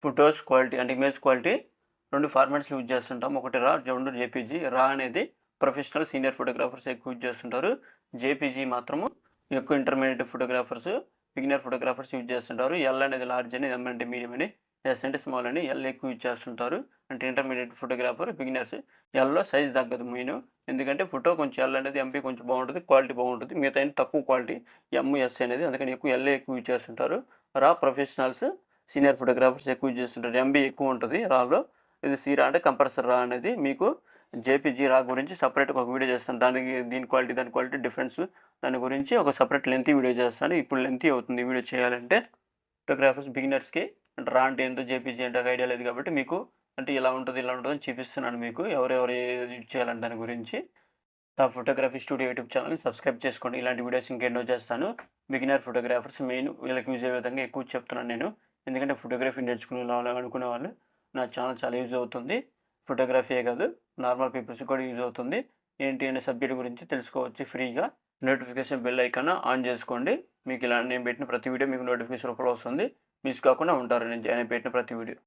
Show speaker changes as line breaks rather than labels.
Photos quality అంటే image quality 2 ఫార్మాట్స్‌లో use చేస్తుంటాం. ఒకటి రా, 2 జేపీజీ. రా అనేది ప్రొఫెషనల్, సీనియర్ ఫోటోగ్రాఫర్స్ ఎక్కువ యూజ్ చేస్తుంటారు. జేపీజీ మాత్రము ఎక్కువ intermediate photographers, beginner photographers use చేస్తుంటారు. ఎల్ అనేది లార్జ్ అని, ఎం అంటే మీడియం అని, ఎస్ అంటే స్మాల్ అని, ఎల్ ఎక్కువ యూజ్ చేస్తుంటారు. అంటే intermediate photographer, beginners. Yellow size తగ్గదు మెయిను. ఎందుకంటే ఫోటో కొంచెం ఎల్ అనేది ఎంపీ కొంచెం బాగుంటుంది. క్వాలిటీ బాగుంటుంది. మిగతాయన్ని తక్కువ క్వాలిటీ ఎం, ఎస్ అనేది. అందుకని ఎక్కువ ఎల్ ఎక్కువ యూజ్ చేస్తుంటారు. రా ప్రొఫెషనల్స్, సీనియర్ ఫోటోగ్రాఫర్స్ ఎక్కువ యూజ్ చేస్తుంటారు. ఎంబీ ఎక్కువ ఉంటుంది రాలో. ఇది సీరా అంటే కంప్రెసర్ రా అనేది. మీకు జేపీజీ రా గురించి సపరేట్‌గా ఒక వీడియో చేస్తాను. దీని క్వాలిటీ, దాని క్వాలిటీ డిఫరెన్స్ దాని గురించి ఒక సపరేట్ లెంతీ వీడియో చేస్తాను. ఇప్పుడు లెంతీ అవుతుంది వీడియో చేయాలంటే. ఫోటోగ్రాఫర్స్ బిగినర్స్‌కి అంటే రా అంటే ఏంటో, జేపీజీ అంటే ఒక ఐడియా లేదు కాబట్టి మీకు అంటే ఇలా ఉంటుంది, ఇలా ఉంటుందని చూపిస్తున్నాను మీకు. ఎవరెవరు ఏది యూజ్ చేయాలని దాని గురించి. నా ఫోటోగ్రఫీ స్టూడియో యూట్యూబ్ ఛానల్‌ని సబ్స్క్రైబ్ చేసుకోండి. ఇలాంటి వీడియోస్ ఇంకెన్నో చేస్తాను. బిగినర్ ఫోటోగ్రాఫర్స్ మెయిన్ వీళ్ళకి యూజ్ అయ్యే విధంగా ఎక్కువ చెప్తున్నాను నేను. ఎందుకంటే ఫోటోగ్రఫీ నేర్చుకునే వాళ్ళు అనుకునే వాళ్ళు నా ఛానల్ చాలా యూజ్ అవుతుంది. ఫోటోగ్రఫీయే కాదు నార్మల్ పీపుల్స్‌కి కూడా యూజ్ అవుతుంది. ఏంటి అనే సబ్జెక్ట్ గురించి తెలుసుకోవచ్చు ఫ్రీగా. నోటిఫికేషన్ బెల్ ఐకాన్ ఆన్ చేసుకోండి. మీకు ఇలా నేను పెట్టిన ప్రతి వీడియో మీకు నోటిఫికేషన్ రూపంలో వస్తుంది. మిస్ కాకుండా ఉంటారు నేను పెట్టిన ప్రతి వీడియో.